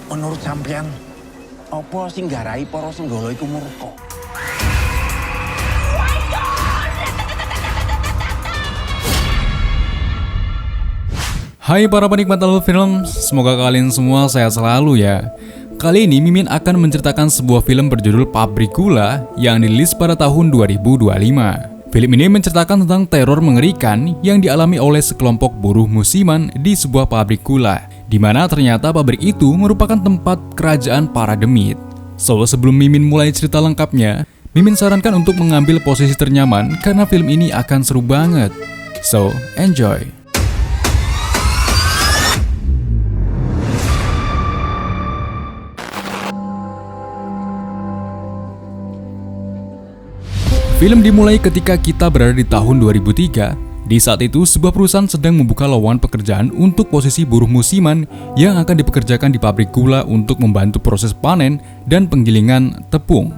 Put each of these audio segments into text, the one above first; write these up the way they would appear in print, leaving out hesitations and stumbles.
Menurut sampean, apa sing nggarai para senggala iku murka? Hai para penikmat alur film, semoga kalian semua sehat selalu ya. Kali ini Mimin akan menceritakan sebuah film berjudul Pabrik Gula yang dirilis pada tahun 2025. Film ini menceritakan tentang teror mengerikan yang dialami oleh sekelompok buruh musiman di sebuah pabrik gula, di mana ternyata pabrik itu merupakan tempat kerajaan para demit. So, sebelum Mimin mulai cerita lengkapnya, Mimin sarankan untuk mengambil posisi ternyaman karena film ini akan seru banget. So, enjoy! Film dimulai ketika kita berada di tahun 2003. Di saat itu, sebuah perusahaan sedang membuka lowongan pekerjaan untuk posisi buruh musiman yang akan dipekerjakan di pabrik gula untuk membantu proses panen dan penggilingan tepung.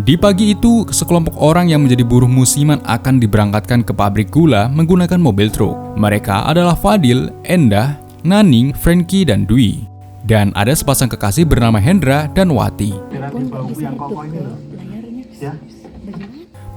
Di pagi itu, sekelompok orang yang menjadi buruh musiman akan diberangkatkan ke pabrik gula menggunakan mobil truk. Mereka adalah Fadil, Endah, Naning, Frankie, dan Dwi. Dan ada sepasang kekasih bernama Hendra dan Wati.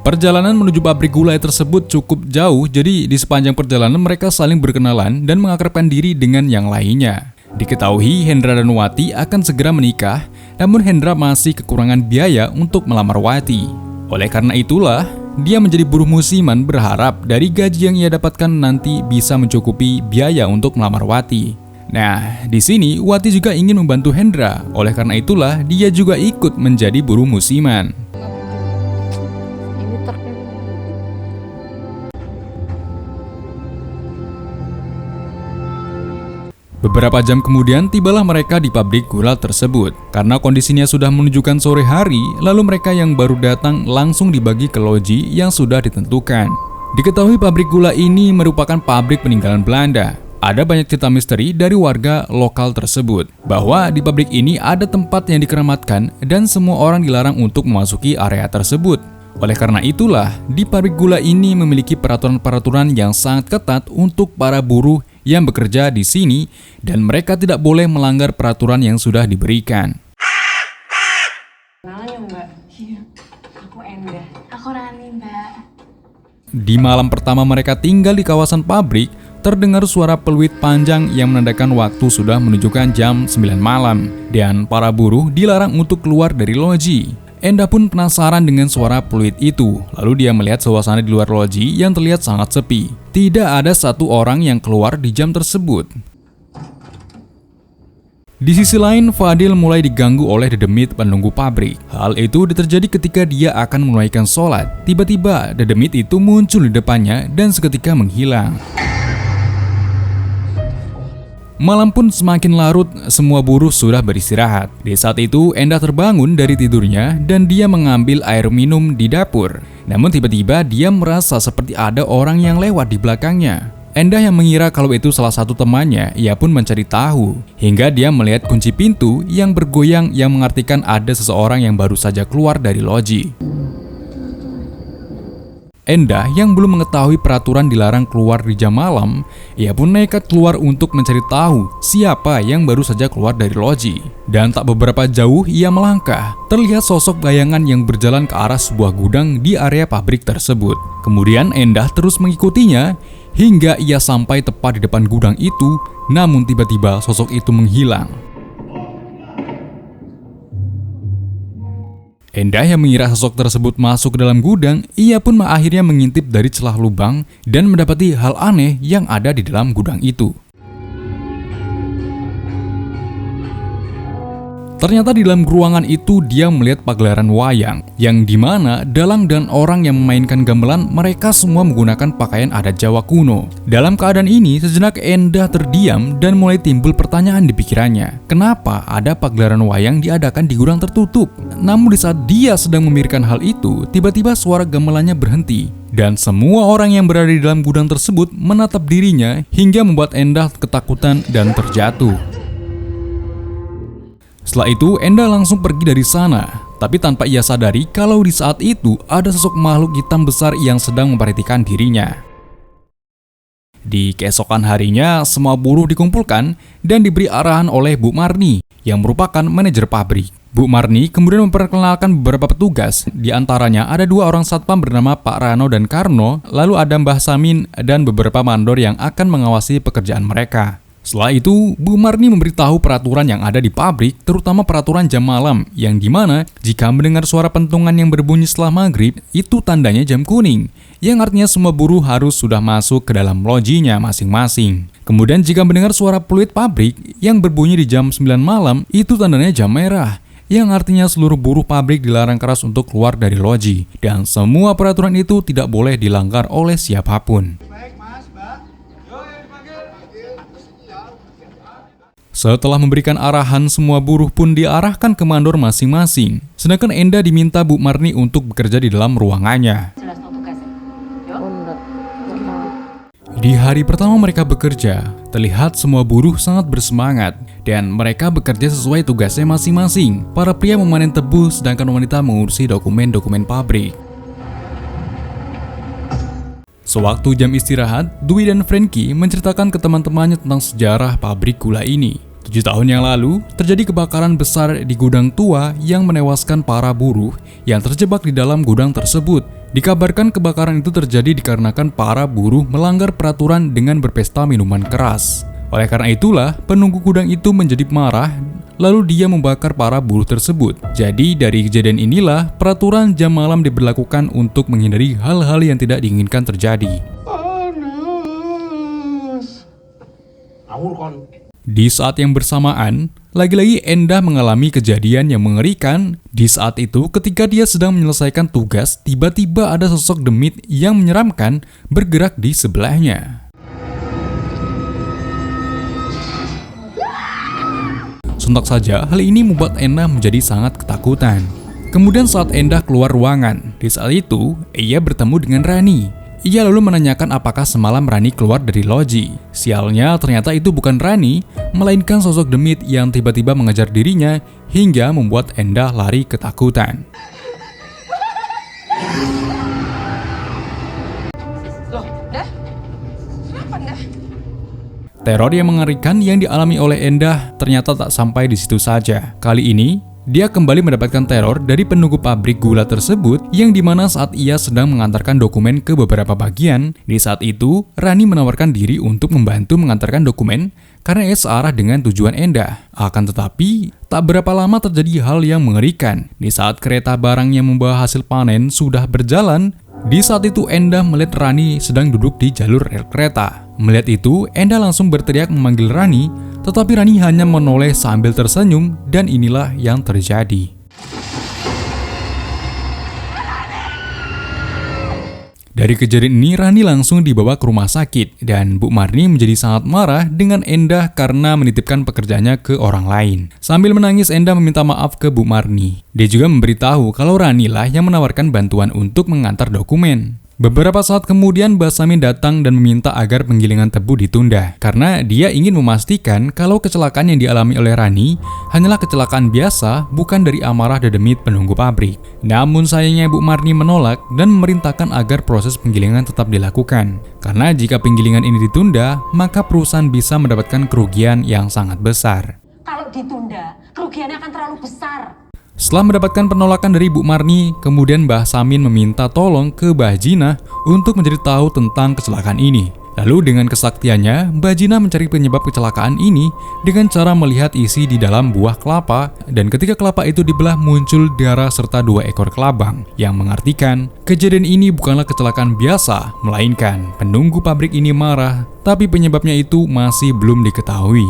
Perjalanan menuju pabrik gula tersebut cukup jauh, jadi di sepanjang perjalanan mereka saling berkenalan dan mengakrabkan diri dengan yang lainnya. Diketahui Hendra dan Wati akan segera menikah, namun Hendra masih kekurangan biaya untuk melamar Wati. Oleh karena itulah, dia menjadi buruh musiman berharap dari gaji yang ia dapatkan nanti bisa mencukupi biaya untuk melamar Wati. Nah, di sini Wati juga ingin membantu Hendra, oleh karena itulah dia juga ikut menjadi buruh musiman. Beberapa jam kemudian tibalah mereka di pabrik gula tersebut. Karena kondisinya sudah menunjukkan sore hari, lalu mereka yang baru datang langsung dibagi ke loji yang sudah ditentukan. Diketahui pabrik gula ini merupakan pabrik peninggalan Belanda. Ada banyak cerita misteri dari warga lokal tersebut, bahwa di pabrik ini ada tempat yang dikeramatkan dan semua orang dilarang untuk memasuki area tersebut. Oleh karena itulah, di pabrik gula ini memiliki peraturan-peraturan yang sangat ketat untuk para buruh yang bekerja di sini, dan mereka tidak boleh melanggar peraturan yang sudah diberikan. Kenalan ya Mbak? Iya, aku Endah. Aku Rani Mbak. Di malam pertama mereka tinggal di kawasan pabrik, terdengar suara peluit panjang yang menandakan waktu sudah menunjukkan jam 9 malam, dan para buruh dilarang untuk keluar dari loji. Endah pun penasaran dengan suara peluit itu, lalu dia melihat suasana di luar loji yang terlihat sangat sepi. Tidak ada satu orang yang keluar di jam tersebut. Di sisi lain, Fadil mulai diganggu oleh dedemit penunggu pabrik. Hal itu terjadi ketika dia akan menunaikan sholat. Tiba-tiba, dedemit itu muncul di depannya dan seketika menghilang. Malam pun semakin larut, semua buruh sudah beristirahat. Di saat itu, Endah terbangun dari tidurnya dan dia mengambil air minum di dapur. Namun tiba-tiba dia merasa seperti ada orang yang lewat di belakangnya. Endah yang mengira kalau itu salah satu temannya, ia pun mencari tahu. Hingga dia melihat kunci pintu yang bergoyang yang mengartikan ada seseorang yang baru saja keluar dari loji. Endah yang belum mengetahui peraturan dilarang keluar di jam malam, ia pun nekat keluar untuk mencari tahu siapa yang baru saja keluar dari loji. Dan tak beberapa jauh ia melangkah, terlihat sosok bayangan yang berjalan ke arah sebuah gudang di area pabrik tersebut. Kemudian Endah terus mengikutinya hingga ia sampai tepat di depan gudang itu, namun tiba-tiba sosok itu menghilang. Endah yang mengira sosok tersebut masuk ke dalam gudang, ia pun akhirnya mengintip dari celah lubang dan mendapati hal aneh yang ada di dalam gudang itu. Ternyata di dalam ruangan itu dia melihat pagelaran wayang, yang dimana dalang dan orang yang memainkan gamelan mereka semua menggunakan pakaian adat Jawa kuno. Dalam keadaan ini, sejenak Endah terdiam dan mulai timbul pertanyaan di pikirannya. Kenapa ada pagelaran wayang diadakan di gudang tertutup? Namun di saat dia sedang memikirkan hal itu, tiba-tiba suara gamelannya berhenti. Dan semua orang yang berada di dalam gudang tersebut menatap dirinya hingga membuat Endah ketakutan dan terjatuh. Setelah itu, Endah langsung pergi dari sana, tapi tanpa ia sadari kalau di saat itu ada sosok makhluk hitam besar yang sedang memperhatikan dirinya. Di keesokan harinya, semua buruh dikumpulkan dan diberi arahan oleh Bu Marni yang merupakan manajer pabrik. Bu Marni kemudian memperkenalkan beberapa petugas, di antaranya ada 2 orang satpam bernama Pak Rano dan Karno, lalu ada Mbah Samin dan beberapa mandor yang akan mengawasi pekerjaan mereka. Setelah itu, Bu Marni memberitahu peraturan yang ada di pabrik, terutama peraturan jam malam, yang dimana jika mendengar suara pentungan yang berbunyi setelah maghrib, itu tandanya jam kuning, yang artinya semua buruh harus sudah masuk ke dalam lojinya masing-masing. Kemudian jika mendengar suara peluit pabrik yang berbunyi di jam 9 malam, itu tandanya jam merah, yang artinya seluruh buruh pabrik dilarang keras untuk keluar dari loji, dan semua peraturan itu tidak boleh dilanggar oleh siapapun. Setelah memberikan arahan, semua buruh pun diarahkan ke mandor masing-masing, sedangkan Enda diminta Bu Marni untuk bekerja di dalam ruangannya. Di hari pertama mereka bekerja, terlihat semua buruh sangat bersemangat dan mereka bekerja sesuai tugasnya masing-masing. Para pria memanen tebu sedangkan wanita mengurusi dokumen-dokumen pabrik. Sewaktu jam istirahat, Dwi dan Frankie menceritakan ke teman-temannya tentang sejarah pabrik gula ini. 7 tahun yang lalu, terjadi kebakaran besar di gudang tua yang menewaskan para buruh yang terjebak di dalam gudang tersebut. Dikabarkan kebakaran itu terjadi dikarenakan para buruh melanggar peraturan dengan berpesta minuman keras. Oleh karena itulah, penunggu gudang itu menjadi marah, lalu dia membakar para buruh tersebut. Jadi dari kejadian inilah, peraturan jam malam diberlakukan untuk menghindari hal-hal yang tidak diinginkan terjadi. Di saat yang bersamaan, lagi-lagi Endah mengalami kejadian yang mengerikan. Di saat itu, ketika dia sedang menyelesaikan tugas, tiba-tiba ada sosok demit yang menyeramkan bergerak di sebelahnya. Sontak saja, hal ini membuat Endah menjadi sangat ketakutan. Kemudian saat Endah keluar ruangan, di saat itu, ia bertemu dengan Rani. Ia lalu menanyakan apakah semalam Rani keluar dari loji. Sialnya, ternyata itu bukan Rani, melainkan sosok demit yang tiba-tiba mengejar dirinya hingga membuat Endah lari ketakutan. Loh, Dah? Kenapa, Dah? Teror yang mengerikan yang dialami oleh Endah ternyata tak sampai di situ saja. Kali ini, dia kembali mendapatkan teror dari penunggu pabrik gula tersebut yang dimana saat ia sedang mengantarkan dokumen ke beberapa bagian, di saat itu Rani menawarkan diri untuk membantu mengantarkan dokumen karena ia searah dengan tujuan Endah. Akan tetapi, tak berapa lama terjadi hal yang mengerikan. Di saat kereta barang yang membawa hasil panen sudah berjalan, di saat itu Endah melihat Rani sedang duduk di jalur rel kereta. Melihat itu, Endah langsung berteriak memanggil Rani, tetapi Rani hanya menoleh sambil tersenyum dan inilah yang terjadi. Dari kejadian ini, Rani langsung dibawa ke rumah sakit dan Bu Marni menjadi sangat marah dengan Endah karena menitipkan pekerjaannya ke orang lain. Sambil menangis, Endah meminta maaf ke Bu Marni. Dia juga memberitahu kalau Rani lah yang menawarkan bantuan untuk mengantar dokumen. Beberapa saat kemudian, Mbah Samin datang dan meminta agar penggilingan tebu ditunda karena dia ingin memastikan kalau kecelakaan yang dialami oleh Rani hanyalah kecelakaan biasa, bukan dari amarah dedemit penunggu pabrik. Namun sayangnya Bu Marni menolak dan memerintahkan agar proses penggilingan tetap dilakukan karena jika penggilingan ini ditunda, maka perusahaan bisa mendapatkan kerugian yang sangat besar. Kalau ditunda, kerugiannya akan terlalu besar. Setelah mendapatkan penolakan dari Bu Marni, kemudian Mbah Samin meminta tolong ke Mbah Jinah untuk mencari tahu tentang kecelakaan ini. Lalu dengan kesaktiannya, Mbah Jinah mencari penyebab kecelakaan ini dengan cara melihat isi di dalam buah kelapa, dan ketika kelapa itu dibelah muncul darah serta 2 ekor kelabang, yang mengartikan kejadian ini bukanlah kecelakaan biasa, melainkan penunggu pabrik ini marah, tapi penyebabnya itu masih belum diketahui.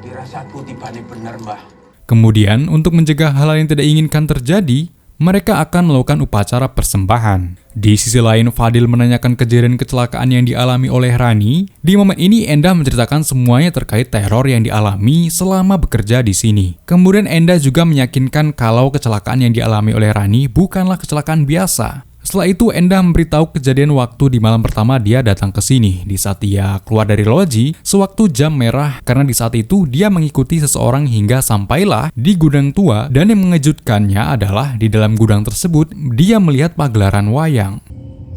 Dirasatku tibane bener, Mbah. Kemudian, untuk mencegah hal yang tidak inginkan terjadi, mereka akan melakukan upacara persembahan. Di sisi lain, Fadil menanyakan kejadian kecelakaan yang dialami oleh Rani. Di momen ini, Endah menceritakan semuanya terkait teror yang dialami selama bekerja di sini. Kemudian Endah juga meyakinkan kalau kecelakaan yang dialami oleh Rani bukanlah kecelakaan biasa. Setelah itu, Endah memberitahu kejadian waktu di malam pertama dia datang ke sini. Di saat dia keluar dari loji, sewaktu jam merah, karena di saat itu dia mengikuti seseorang hingga sampailah di gudang tua, dan yang mengejutkannya adalah di dalam gudang tersebut, dia melihat pagelaran wayang.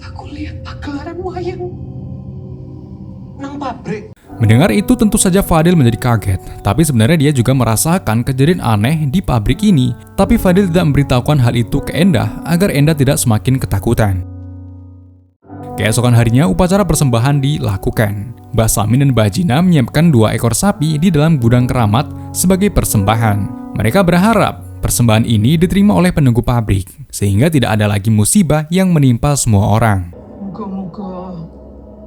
Aku lihat pagelaran wayang nang pabrik. Mendengar itu tentu saja Fadil menjadi kaget, tapi sebenarnya dia juga merasakan kejadian aneh di pabrik ini. Tapi Fadil tidak memberitahukan hal itu ke Endah agar Endah tidak semakin ketakutan. Keesokan harinya upacara persembahan dilakukan. Mbah Samin dan Mbah Jina menyiapkan 2 ekor sapi di dalam gudang keramat sebagai persembahan. Mereka berharap persembahan ini diterima oleh penunggu pabrik, sehingga tidak ada lagi musibah yang menimpa semua orang. Muga-muga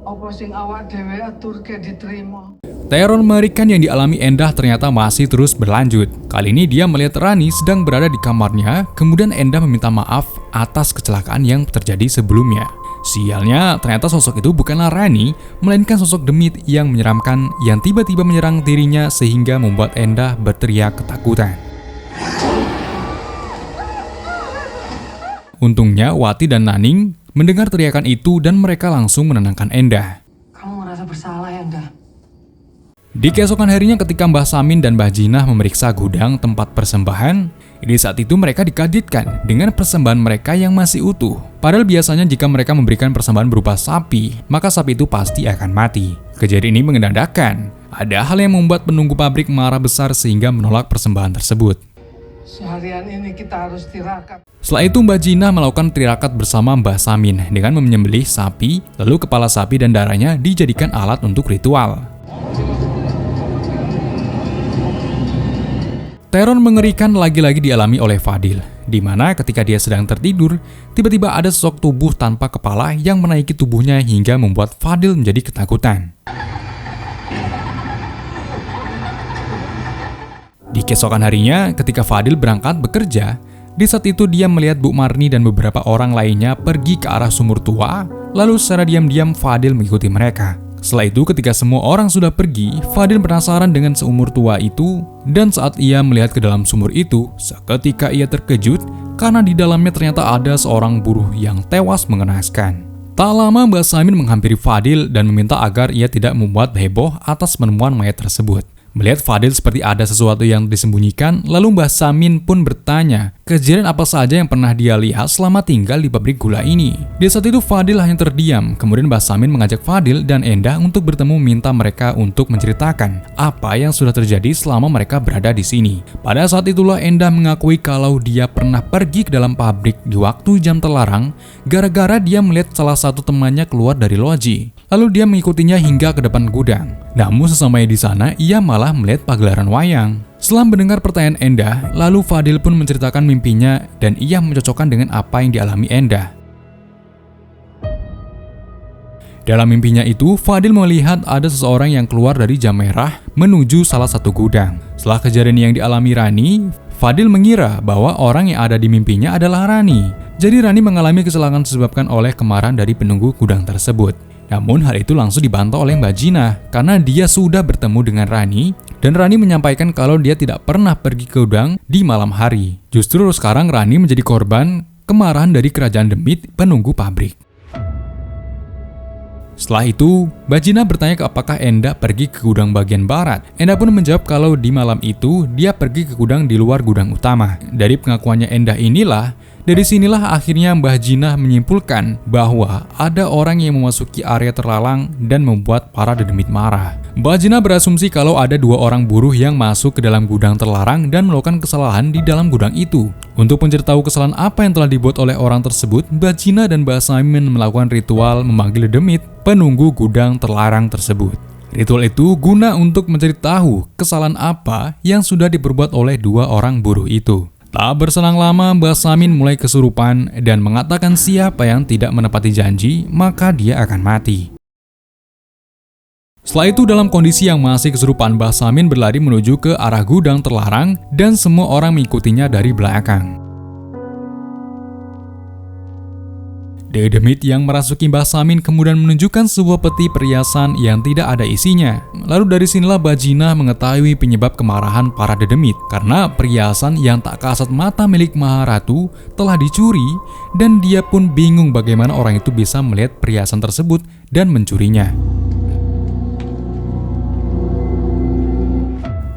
apa sing awak dhewe aturke diterima. Teror mengerikan yang dialami Endah ternyata masih terus berlanjut. Kali ini dia melihat Rani sedang berada di kamarnya, kemudian Endah meminta maaf atas kecelakaan yang terjadi sebelumnya. Sialnya, ternyata sosok itu bukanlah Rani, melainkan sosok demit yang menyeramkan yang tiba-tiba menyerang dirinya sehingga membuat Endah berteriak ketakutan. Untungnya Wati dan Naning mendengar teriakan itu dan mereka langsung menenangkan Endah. Kamu merasa bersalah ya, Endah? Di keesokan harinya ketika Mbah Samin dan Mbah Jinah memeriksa gudang tempat persembahan, di saat itu mereka dikagetkan dengan persembahan mereka yang masih utuh. Padahal biasanya jika mereka memberikan persembahan berupa sapi, maka sapi itu pasti akan mati. Kejadian ini mengendakan. Ada hal yang membuat penunggu pabrik marah besar sehingga menolak persembahan tersebut. Seharian ini kita harus tirakat. Setelah itu Mbah Jinah melakukan tirakat bersama Mbah Samin dengan menyembelih sapi, lalu kepala sapi dan darahnya dijadikan alat untuk ritual. Teror mengerikan lagi-lagi dialami oleh Fadil, di mana ketika dia sedang tertidur, tiba-tiba ada sosok tubuh tanpa kepala yang menaiki tubuhnya hingga membuat Fadil menjadi ketakutan. Di keesokan harinya, ketika Fadil berangkat bekerja, di saat itu dia melihat Bu Marni dan beberapa orang lainnya pergi ke arah sumur tua, lalu secara diam-diam Fadil mengikuti mereka. Setelah itu ketika semua orang sudah pergi, Fadil penasaran dengan sumur tua itu, dan saat ia melihat ke dalam sumur itu, seketika ia terkejut karena di dalamnya ternyata ada seorang buruh yang tewas mengenaskan. Tak lama Mbah Samin menghampiri Fadil dan meminta agar ia tidak membuat heboh atas penemuan mayat tersebut. Melihat Fadil seperti ada sesuatu yang disembunyikan, lalu Mbah Samin pun bertanya, kejadian apa saja yang pernah dia lihat selama tinggal di pabrik gula ini. Di saat itu Fadil hanya terdiam, kemudian Mbah Samin mengajak Fadil dan Endah untuk bertemu minta mereka untuk menceritakan apa yang sudah terjadi selama mereka berada di sini. Pada saat itulah Endah mengakui kalau dia pernah pergi ke dalam pabrik di waktu jam terlarang, gara-gara dia melihat salah satu temannya keluar dari loji. Lalu dia mengikutinya hingga ke depan gudang. Namun sesamanya di sana, ia malah melihat pagelaran wayang. Setelah mendengar pertanyaan Endah, lalu Fadil pun menceritakan mimpinya dan ia mencocokkan dengan apa yang dialami Endah. Dalam mimpinya itu, Fadil melihat ada seseorang yang keluar dari jam merah menuju salah satu gudang. Setelah kejadian yang dialami Rani, Fadil mengira bahwa orang yang ada di mimpinya adalah Rani. Jadi Rani mengalami kecelakaan disebabkan oleh kemarahan dari penunggu gudang tersebut. Namun hal itu langsung dibantah oleh Mbak Jinah karena dia sudah bertemu dengan Rani dan Rani menyampaikan kalau dia tidak pernah pergi ke gudang di malam hari. Justru sekarang Rani menjadi korban kemarahan dari kerajaan demit penunggu pabrik. Setelah itu, Mbak Jinah bertanya apakah Endah pergi ke gudang bagian barat. Endah pun menjawab kalau di malam itu dia pergi ke gudang di luar gudang utama. Dari pengakuannya Endah inilah, dari sinilah akhirnya Mbah Jinah menyimpulkan bahwa ada orang yang memasuki area terlalang dan membuat para dedemit marah. Mbah Jinah berasumsi kalau ada 2 orang buruh yang masuk ke dalam gudang terlarang dan melakukan kesalahan di dalam gudang itu. Untuk mencari tahu kesalahan apa yang telah dibuat oleh orang tersebut, Mbah Jinah dan Mbah Samin melakukan ritual memanggil dedemit penunggu gudang terlarang tersebut. Ritual itu guna untuk mencari tahu kesalahan apa yang sudah diperbuat oleh 2 orang buruh itu. Tak berselang lama, Mbah Samin mulai kesurupan dan mengatakan siapa yang tidak menepati janji, maka dia akan mati. Setelah itu dalam kondisi yang masih kesurupan, Mbah Samin berlari menuju ke arah gudang terlarang dan semua orang mengikutinya dari belakang. Dedemit yang merasuki Mbah Samin kemudian menunjukkan sebuah peti perhiasan yang tidak ada isinya. Lalu dari sinilah Mbah Jinah mengetahui penyebab kemarahan para dedemit karena perhiasan yang tak kasat mata milik Maharatu telah dicuri dan dia pun bingung bagaimana orang itu bisa melihat perhiasan tersebut dan mencurinya.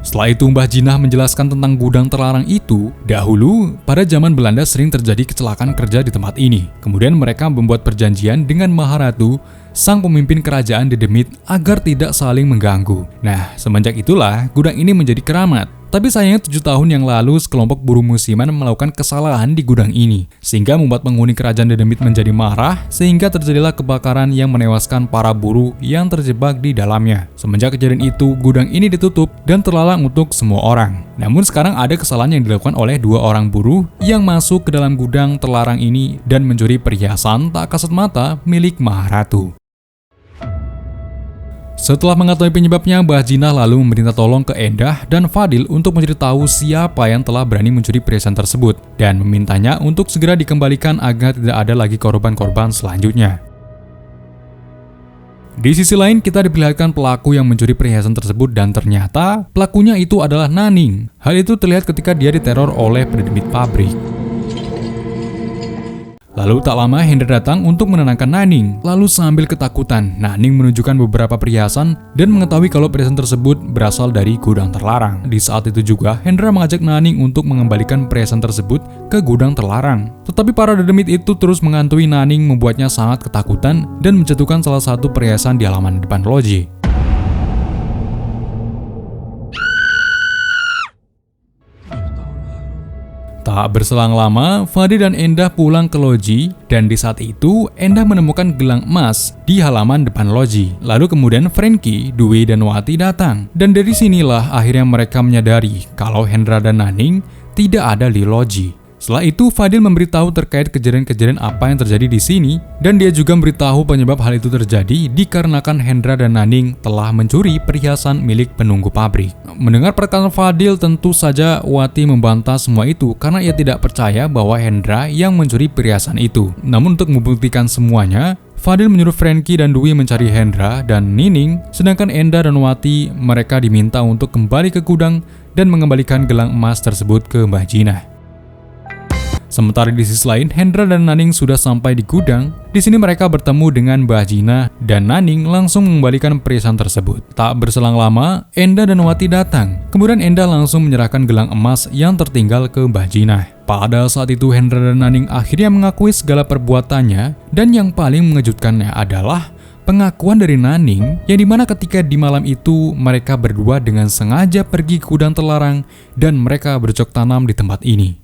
Setelah itu Mbah Jinah menjelaskan tentang gudang terlarang itu. Dahulu, pada zaman Belanda sering terjadi kecelakaan kerja di tempat ini. Kemudian mereka membuat perjanjian dengan Maharatu, sang pemimpin kerajaan Dedemit, agar tidak saling mengganggu. Nah, semenjak itulah gudang ini menjadi keramat. Tapi sayangnya 7 tahun yang lalu sekelompok buruh musiman melakukan kesalahan di gudang ini, sehingga membuat penghuni kerajaan Dedemit menjadi marah, sehingga terjadilah kebakaran yang menewaskan para buruh yang terjebak di dalamnya. Semenjak kejadian itu, gudang ini ditutup dan terlarang untuk semua orang. Namun sekarang ada kesalahan yang dilakukan oleh 2 orang buruh yang masuk ke dalam gudang terlarang ini dan mencuri perhiasan tak kasat mata milik Maharatu. Setelah mengetahui penyebabnya, Mbah Jinah lalu meminta tolong ke Endah dan Fadil untuk mencari tahu siapa yang telah berani mencuri perhiasan tersebut dan memintanya untuk segera dikembalikan agar tidak ada lagi korban-korban selanjutnya. Di sisi lain, kita diperlihatkan pelaku yang mencuri perhiasan tersebut dan ternyata pelakunya itu adalah Naning. Hal itu terlihat ketika dia diteror oleh pendemit pabrik. Lalu tak lama Hendra datang untuk menenangkan Naning. Lalu sambil ketakutan, Naning menunjukkan beberapa perhiasan dan mengetahui kalau perhiasan tersebut berasal dari gudang terlarang. Di saat itu juga, Hendra mengajak Naning untuk mengembalikan perhiasan tersebut ke gudang terlarang. Tetapi para Dedemit itu terus menghantui Naning, membuatnya sangat ketakutan dan menjatuhkan salah satu perhiasan di halaman depan loji. Tak berselang lama, Fadil dan Endah pulang ke loji, dan di saat itu Endah menemukan gelang emas di halaman depan loji. Lalu kemudian Frankie, Dwi, dan Wati datang, dan dari sinilah akhirnya mereka menyadari kalau Hendra dan Naning tidak ada di loji. Setelah itu, Fadil memberitahu terkait kejadian-kejadian apa yang terjadi di sini, dan dia juga memberitahu penyebab hal itu terjadi dikarenakan Hendra dan Naning telah mencuri perhiasan milik penunggu pabrik. Mendengar perkataan Fadil, tentu saja Wati membantah semua itu karena ia tidak percaya bahwa Hendra yang mencuri perhiasan itu. Namun untuk membuktikan semuanya, Fadil menyuruh Frankie dan Dwi mencari Hendra dan Nining, sedangkan Endah dan Wati mereka diminta untuk kembali ke gudang dan mengembalikan gelang emas tersebut ke Mbah Jinah. Sementara di sisi lain, Hendra dan Naning sudah sampai di gudang. Di sini mereka bertemu dengan Mbah Jinah dan Naning langsung mengembalikan perhiasan tersebut. Tak berselang lama, Endah dan Wati datang. Kemudian Endah langsung menyerahkan gelang emas yang tertinggal ke Mbah Jinah. Pada saat itu Hendra dan Naning akhirnya mengakui segala perbuatannya, dan yang paling mengejutkannya adalah pengakuan dari Naning yang dimana ketika di malam itu mereka berdua dengan sengaja pergi ke gudang terlarang dan mereka bercocok tanam di tempat ini.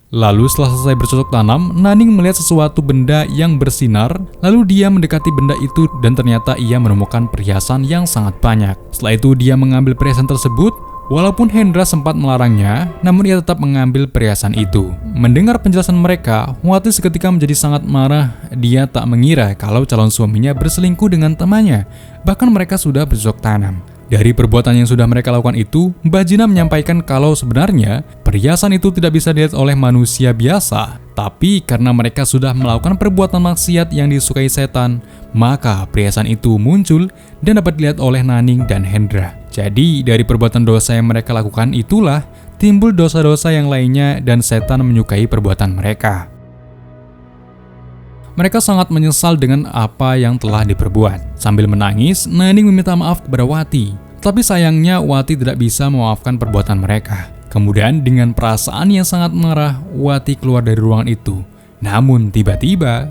Lalu setelah selesai bercocok tanam, Naning melihat sesuatu benda yang bersinar, lalu dia mendekati benda itu dan ternyata ia menemukan perhiasan yang sangat banyak. Setelah itu dia mengambil perhiasan tersebut, walaupun Hendra sempat melarangnya, namun ia tetap mengambil perhiasan itu. Mendengar penjelasan mereka, Wati seketika menjadi sangat marah. Dia tak mengira kalau calon suaminya berselingkuh dengan temannya, bahkan mereka sudah bercocok tanam. Dari perbuatan yang sudah mereka lakukan itu, Mbah Jinah menyampaikan kalau sebenarnya perhiasan itu tidak bisa dilihat oleh manusia biasa. Tapi karena mereka sudah melakukan perbuatan maksiat yang disukai setan, maka perhiasan itu muncul dan dapat dilihat oleh Naning dan Hendra. Jadi dari perbuatan dosa yang mereka lakukan itulah timbul dosa-dosa yang lainnya dan setan menyukai perbuatan mereka. Mereka sangat menyesal dengan apa yang telah diperbuat. Sambil menangis, Naning meminta maaf kepada Wati. Tapi sayangnya Wati tidak bisa memaafkan perbuatan mereka. Kemudian dengan perasaan yang sangat marah, Wati keluar dari ruangan itu. Namun tiba-tiba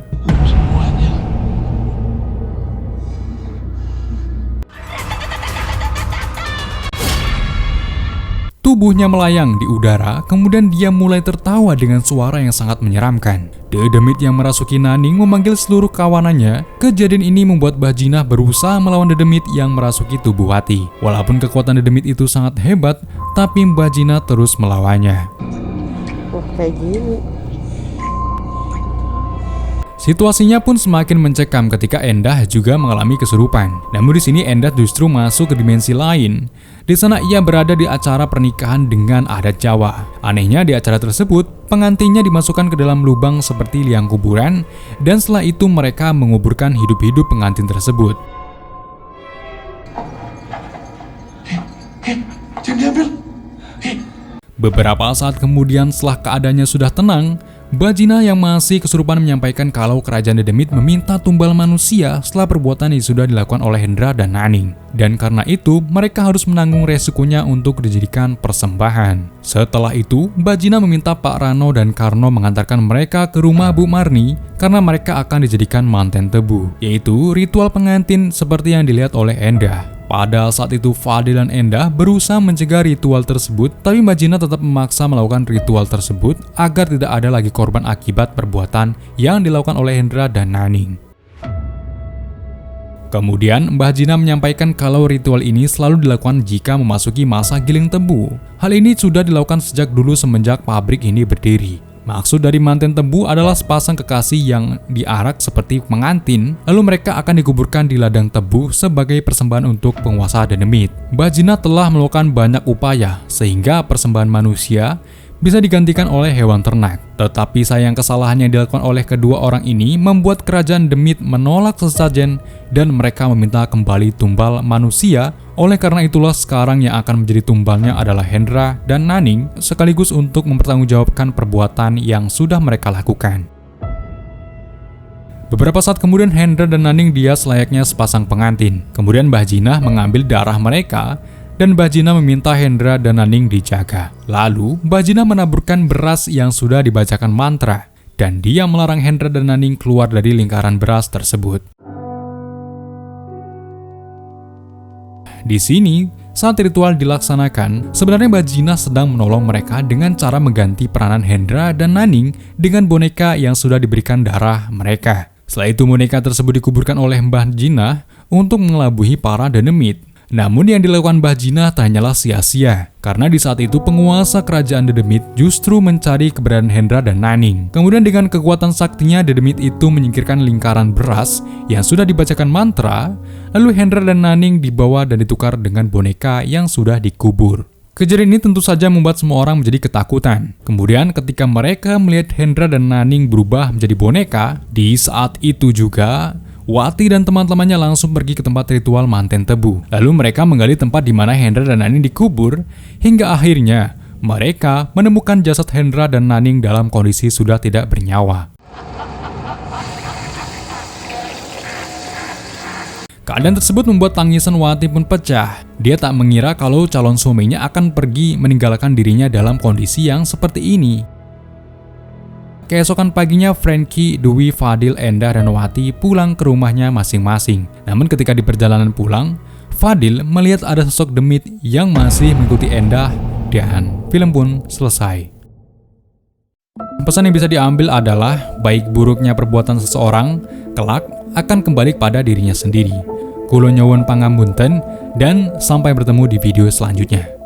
tubuhnya melayang di udara, kemudian dia mulai tertawa dengan suara yang sangat menyeramkan. Dedemit yang merasuki Naning memanggil seluruh kawanannya. Kejadian ini membuat Mbah Jinah berusaha melawan Dedemit yang merasuki tubuh Wati. Walaupun kekuatan Dedemit itu sangat hebat, tapi Mbah Jinah terus melawannya. Kayak gini. Situasinya pun semakin mencekam ketika Endah juga mengalami kesurupan. Namun di sini Endah justru masuk ke dimensi lain. Di sana ia berada di acara pernikahan dengan adat Jawa. Anehnya di acara tersebut, pengantinnya dimasukkan ke dalam lubang seperti liang kuburan, dan setelah itu mereka menguburkan hidup-hidup pengantin tersebut. Jangan diambil. Beberapa saat kemudian setelah keadaannya sudah tenang, Bajina yang masih kesurupan menyampaikan kalau kerajaan Dedemit meminta tumbal manusia setelah perbuatan yang sudah dilakukan oleh Hendra dan Naning. Dan karena itu, mereka harus menanggung resikonya untuk dijadikan persembahan. Setelah itu, Bajina meminta Pak Rano dan Karno mengantarkan mereka ke rumah Bu Marni karena mereka akan dijadikan manten tebu, yaitu ritual pengantin seperti yang dilihat oleh Endah. Pada saat itu Fadil dan Endah berusaha mencegah ritual tersebut, tapi Bajina tetap memaksa melakukan ritual tersebut agar tidak ada lagi korban akibat perbuatan yang dilakukan oleh Hendra dan Naning. Kemudian Mbah Jina menyampaikan kalau ritual ini selalu dilakukan jika memasuki masa giling tebu. Hal ini sudah dilakukan sejak dulu semenjak pabrik ini berdiri. Maksud dari manten tebu adalah sepasang kekasih yang diarak seperti pengantin, lalu mereka akan dikuburkan di ladang tebu sebagai persembahan untuk penguasa Dedemit. Mbah Jina telah melakukan banyak upaya sehingga persembahan manusia bisa digantikan oleh hewan ternak. Tetapi sayang kesalahan yang dilakukan oleh kedua orang ini membuat kerajaan Demit menolak sesajen dan mereka meminta kembali tumbal manusia. Oleh karena itulah sekarang yang akan menjadi tumbalnya adalah Hendra dan Naning sekaligus untuk mempertanggungjawabkan perbuatan yang sudah mereka lakukan. Beberapa saat kemudian Hendra dan Naning dia selayaknya sepasang pengantin. Kemudian Mbah Jina mengambil darah mereka dan Mbah Jina meminta Hendra dan Naning dijaga. Lalu, Mbah Jina menaburkan beras yang sudah dibacakan mantra, dan dia melarang Hendra dan Naning keluar dari lingkaran beras tersebut. Di sini, saat ritual dilaksanakan, sebenarnya Mbah Jina sedang menolong mereka dengan cara mengganti peranan Hendra dan Naning dengan boneka yang sudah diberikan darah mereka. Setelah itu, boneka tersebut dikuburkan oleh Mbah Jina untuk mengelabuhi para Dedemit. Namun yang dilakukan Mbah Jina hanyalah sia-sia, karena di saat itu penguasa kerajaan Dedemit justru mencari keberadaan Hendra dan Naning. Kemudian dengan kekuatan saktinya Dedemit itu menyingkirkan lingkaran beras yang sudah dibacakan mantra, lalu Hendra dan Naning dibawa dan ditukar dengan boneka yang sudah dikubur. Kejadian ini tentu saja membuat semua orang menjadi ketakutan. Kemudian ketika mereka melihat Hendra dan Naning berubah menjadi boneka, di saat itu juga Wati dan teman-temannya langsung pergi ke tempat ritual manten tebu. Lalu mereka menggali tempat di mana Hendra dan Naning dikubur, hingga akhirnya mereka menemukan jasad Hendra dan Naning dalam kondisi sudah tidak bernyawa. Keadaan tersebut membuat tangisan Wati pun pecah. Dia tak mengira kalau calon suaminya akan pergi meninggalkan dirinya dalam kondisi yang seperti ini. Keesokan paginya, Frankie, Dwi, Fadil, Endah, dan Wati pulang ke rumahnya masing-masing. Namun ketika di perjalanan pulang, Fadil melihat ada sosok Demit yang masih mengikuti Endah dan film pun selesai. Pesan yang bisa diambil adalah baik buruknya perbuatan seseorang kelak akan kembali pada dirinya sendiri. Kula nyuwun pangapunten dan sampai bertemu di video selanjutnya.